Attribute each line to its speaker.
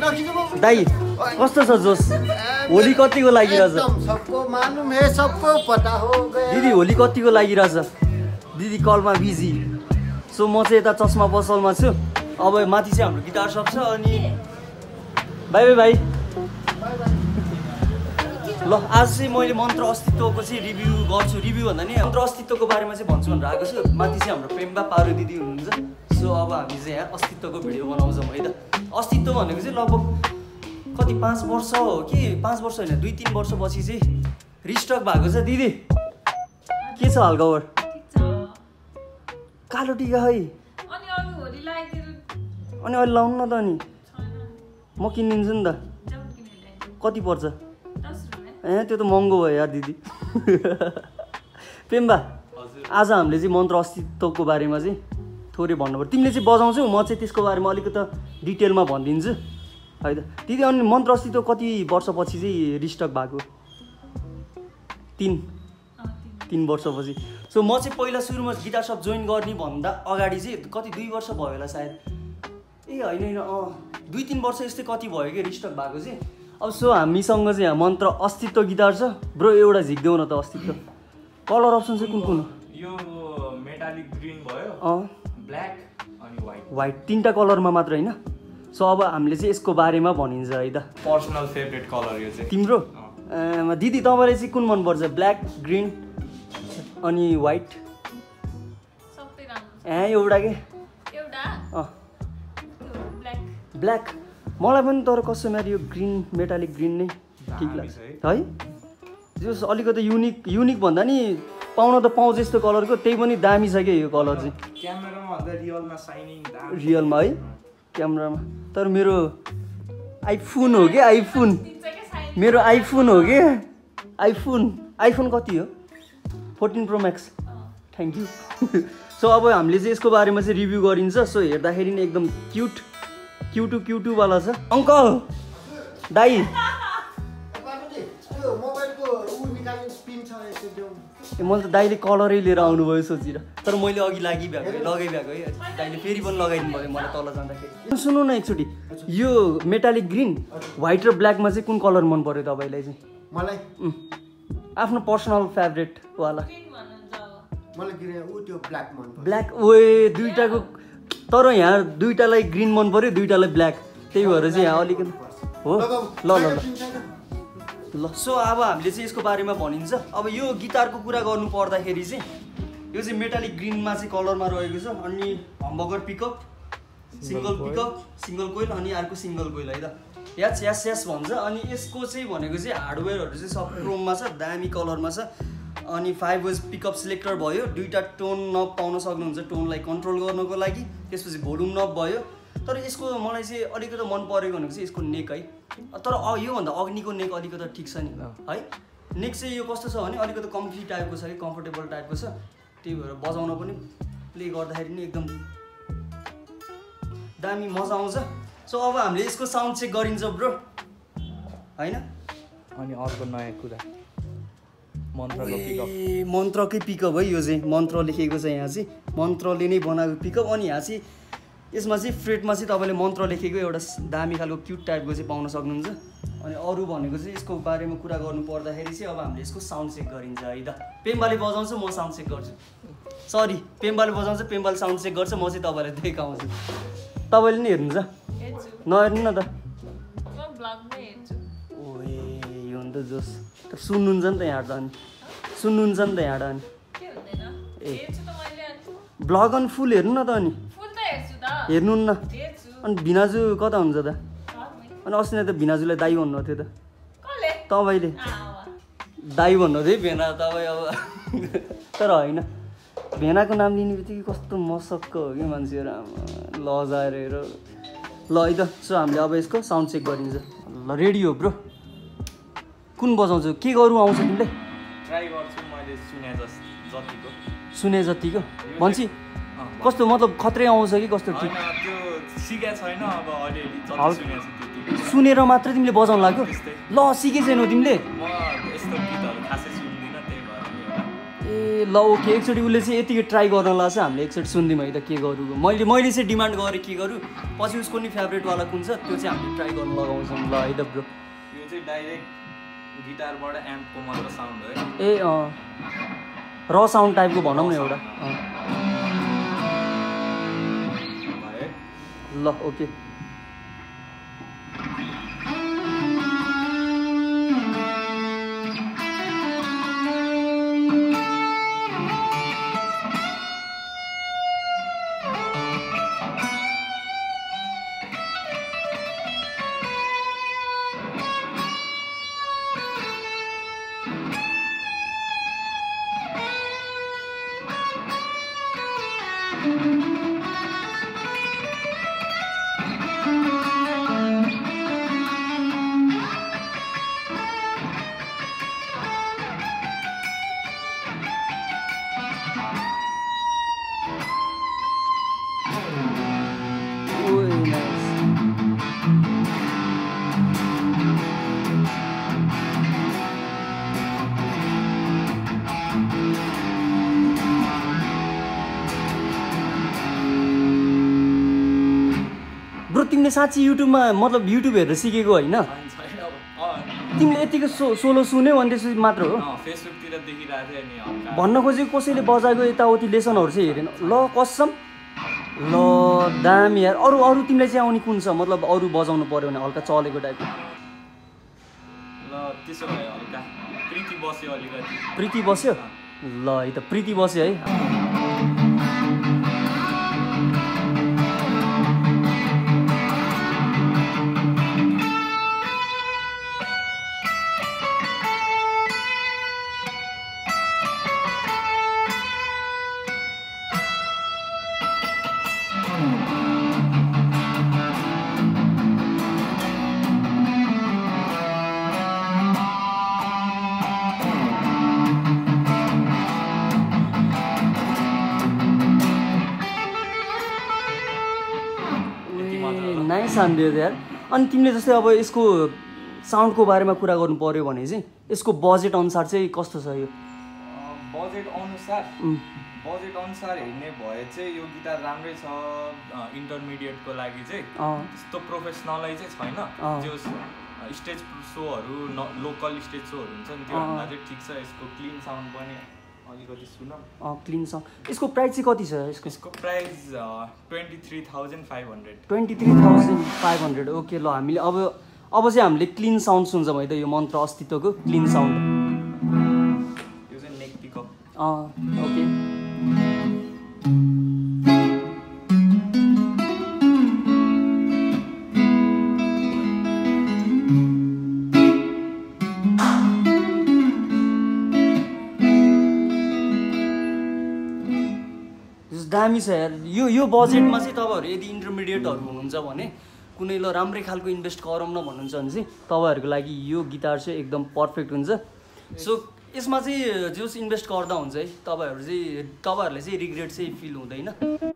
Speaker 1: दाइ कस्तो छ जोस होली कतिको लागिरहेछ दिदी होली कतिको लागिरहेछ दिदी कलमा बिजी सो म चाहिँ यता चस्मा पसलमा छु अब माथि चाहिँ हाम्रो गिटार सप छ अनि बाई बाई भाइ ल आज चाहिँ मैले मन्त्र अस्तित्वको चाहिँ रिभ्यू गर्छु रिभ्यू भन्दा नि मन्त्र अस्तित्वको बारेमा चाहिँ भन्छु भनेर आएको छु माथि चाहिँ हाम्रो प्रेम्बा पारु दिदी हुनुहुन्छ सो अब हामी चाहिँ यहाँ अस्तित्वको भिडियो बनाउँछौँ है त अस्तित्व भनेको चाहिँ लगभग कति 5 वर्ष हो कि 5 वर्ष होइन 2-3 वर्षपछि चाहिँ रिस्टक भएको छ दिदी के छ हालखबर कालो टिका है अनि अहिले लाउनु न त अनि म किनिदिन्छु नि त कति पर्छ त्यो त महँगो भयो यार दिदी पेम्बा आज हामीले चाहिँ मन्त्र अस्तित्वको बारेमा चाहिँ थोरै भन्नु पर्यो तिमीले चाहिँ बजाउँछौ म चाहिँ त्यसको बारेमा अलिकति डिटेलमा भनिदिन्छु है त दिदी अनि मन्त्र अस्तित्व कति वर्षपछि चाहिँ रिस्टक भएको 3 वर्षपछि सो म चाहिँ पहिला सुरुमा गिटार सप जोइन गर्ने भन्दा अगाडि चाहिँ कति 2 वर्ष भयो होला सायद ए होइन 2-3 वर्ष यस्तै कति भयो कि रिस्टक भएको चाहिँ अब सो हामीसँग चाहिँ यहाँ मन्त्र अस्तित्व गिटार छ ब्रो एउटा झिक्देऊ न त अस्तित्व कलर अप्सन चाहिँ कुन
Speaker 2: यो मेटालिक ग्रीन भयो ब्ल्याक अनि
Speaker 1: व्हाइट 3टा कलरमा मात्र हैन सो अब हामीले चाहिँ यसको बारेमा भनिन्छ है त
Speaker 2: पर्सनल फेभरेट कलर यो चाहिँ
Speaker 1: तिम्रो दिदी तपाईलाई चाहिँ कुन मन पर्छ ब्ल्याक ग्रीन अनि व्हाइट
Speaker 3: सबै राम्रो
Speaker 1: एउटा के
Speaker 3: एउटा
Speaker 1: ब्ल्याक मलाई पनि तर कसम यार यो ग्रीन मेटालिक ग्रीन नै ठिक लाग्छ है जो अलिकति युनिक भन्दा नि पाउन त पाउँछ यस्तो कलरको त्यही पनि दामी छ क्या यो कलर चाहिँ
Speaker 2: क्यामेरामा भन्दा रियलमा साइनिङ दामी
Speaker 1: रियलमा है क्यामेरामा तर मेरो आइफोन हो कि आइफोन मेरो आइफोन हो कि आइफोन कति हो 14 pro Max thank you so अब हामीले चाहिँ यसको बारेमा चाहिँ रिभ्यू गरिन्छ सो हेर्दाखेरि नि एकदम क्युटु वाला छ अङ्कल दाइ मैले त दाइले कलरै लिएर आउनुभयो सोचेर तर मैले अघि लगाइ भएको है दाइले फेरि पनि लगाइदिनु भयो मलाई तल जाँदाखेरि सुन्नु न एकचोटि यो मेटालिक ग्रीन व्हाइट र ब्ल्याकमा चाहिँ कुन कलर मन पर्यो तपाईँलाई चाहिँ
Speaker 4: मलाई
Speaker 1: आफ्नो पर्सनल फेभरेट वाला
Speaker 4: मलाई ग्रीन त्यो ब्ल्याक मन पर्छ
Speaker 1: ब्ल्याक ओए दुईटाको तर यहाँ दुईटालाई ग्रीन मन पर्यो दुईटालाई ब्ल्याक त्यही भएर चाहिँ यहाँ अलिकति हो ल सो अब हामीले चाहिँ यसको बारेमा भनिन्छ अब यो गिटारको कुरा गर्नु पर्दाखेरि चाहिँ यो चाहिँ मेटालिक ग्रीनमा चाहिँ कलरमा रहेको छ अनि हम्बगर पिकअप सिङ्गल कोइल अनि अर्को सिङ्गल कोइल है त यास भन्छ अनि यसको चाहिँ भनेको चाहिँ हार्डवेयरहरू चाहिँ सब क्रोममा छ दामी कलरमा छ अनि 5 वेज पिकअप सिलेक्टर भयो 2टा टोन नब पाउन सक्नुहुन्छ टोनलाई कन्ट्रोल गर्नको लागि त्यसपछि भोल्युम नब भयो तर यसको मलाई चाहिँ अलिकति मन परेको भनेको चाहिँ यसको नेक है तर योभन्दा अग्निको नेक अलिकति ठिक छ नि है नेक चाहिँ यो कस्तो छ भने अलिकति कम्फी टाइपको छ कि कम्फोर्टेबल टाइपको छ त्यही भएर बजाउन पनि प्ले गर्दाखेरि नि एकदम दामी मजा आउँछ सो अब हामीले यसको साउन्ड चेक गरिन्छ ब्रो हैन
Speaker 2: अनि अर्को नयाँ कुरा
Speaker 1: मन्त्रकै पिकअप है यो चाहिँ मन्त्र लेखेको छ यहाँ चाहिँ मन्त्रले नै बनाएको पिकअप अनि यहाँ चाहिँ यसमा चाहिँ फ्रेटमा चाहिँ तपाईँले मन्त्र लेखेको एउटा दामी खालको क्युट टाइपको चाहिँ पाउन सक्नुहुन्छ अनि अरू भनेको चाहिँ यसको बारेमा कुरा गर्नु पर्दाखेरि चाहिँ अब हामीले यसको साउन्ड चेक गरिन्छ है त पेम्बाले बजाउँछ म साउन्ड चेक गर्छु सरी पेम्बाले बजाउँछ पेम्बाले साउन्ड चेक गर्छ म चाहिँ तपाईँलाई देखाउँछु तपाईँले नि हेर्नुहुन्छ नहेर्नु न त ओए यो नि त जोस सुन्नुहुन्छ नि त यहाँ त अनि सुन्नुहुन्छ नि त यहाँ त अनि ए ब्लग अनि फुल हेर्नु न त अनि हेर्नु न अनि भिनाजु कता हुन्छ त अनि अस्ति नै त भिनाजुलाई दाइ भन्नु थियो त तपाईँले दाइ भन्नु थियो भेना तपाईँ अब तर होइन भेनाको नाम लिने बित्तिकै कस्तो मसक्क हो कि मान्छेहरू लजाएर हेर ल है त सो हामीले अब यसको साउन्ड चेक गरिन्छ ल रेडी हो ब्रो कुन बजाउँछु के गरौँ आउँछ तिमीले
Speaker 2: ट्राई गर्छु मैले
Speaker 1: सुने जतिको भन्छी कस्तो मतलब खत्रै आउँछ कि कस्तो ठिक
Speaker 2: त्यो सिकेको छैन अब अलिअलि जति सुनेको छु त्यति
Speaker 1: सुनेर मात्रै तिमीले बजाउन लाग्यो ल सिके छैनौ तिमीले
Speaker 2: म यस्तो गीतहरू खासै सुन्दिनँ त्यही भएर
Speaker 1: ए ए ल ओके एकचोटि उसले चाहिँ यतिकै ट्राई गर्नलाई चाहिँ हामीले एकचोटि सुनिदिउँ है त के गरौँ मैले चाहिँ डिमान्ड गरेँ के गरौँ पछि उसको नि फेभरेटवाला कुन छ त्यो चाहिँ हामीले ट्राई गर्न लगाउँछौँ ल है त ब्रो
Speaker 2: यो चाहिँ डाइरेक्ट गिटारबाट एम्पको मात्र साउन्ड हो
Speaker 1: ए र साउन्ड टाइपको भनौँ न एउटा ल ओके ब्रो तिमीले साँच्ची युट्युबमा मतलब युट्युब हेरेर सिकेको होइन तिमीले यतिको सोलो सुन्यौ अनि त्यसपछि मात्र हो
Speaker 2: फेसबुकतिर देखिरहेको थिएँ नि
Speaker 1: भन्न खोजेको कसैले बजाएको यताउति लेसनहरू चाहिँ हेरेन ल कसम ल दामी यार अरू तिमीलाई चाहिँ आउने कुन छ मतलब अरू बजाउनु पर्यो भने हल्का चलेको टाइपको
Speaker 2: ल त्यसो भए हल्का प्रीति बस्यो अलिकति
Speaker 1: प्रीति बस्यो ल है त प्रीति बस्यो है नाइस हान्दियो यार अनि तिमीले जस्तै अब यसको साउन्डको बारेमा कुरा गर्नु पर्यो भने चाहिँ यसको बजेट अनुसार चाहिँ कस्तो छ यो
Speaker 2: बजेट अनुसार हेर्ने भए चाहिँ यो गिटार राम्रै छ इन्टरमिडिएटको लागि चाहिँ त्यस्तो प्रोफेसनलै चाहिँ छैन जो स्टेज सोहरू लोकल स्टेज सोहरू हुन्छ नि त्योभन्दा चाहिँ ठिक छ यसको क्लिन साउन्ड पनि अलिकति सुन
Speaker 1: क्लिन साउन्ड यसको प्राइस चाहिँ कति छ
Speaker 2: यसको प्राइस 23,500
Speaker 1: 23,500 ओके ल हामीले अब चाहिँ हामीले क्लिन साउन्ड सुन्छौँ है त यो मन्त्र अस्तित्वको क्लिन साउन्ड
Speaker 2: यो चाहिँ नेक पिकअप
Speaker 1: ओके दामी छ यार यो बजेटमा चाहिँ तपाईँहरू यदि इन्टरमिडिएटहरू हुनुहुन्छ भने कुनै ल राम्रै खालको इन्भेस्ट गरौँ न भन्नुहुन्छ भने चाहिँ तपाईँहरूको लागि यो गिटार चाहिँ एकदम पर्फेक्ट हुन्छ सो यसमा चाहिँ जोस इन्भेस्ट गर्दा हुन्छ है तपाईँहरूले चाहिँ रिग्रेट चाहिँ फिल हुँदैन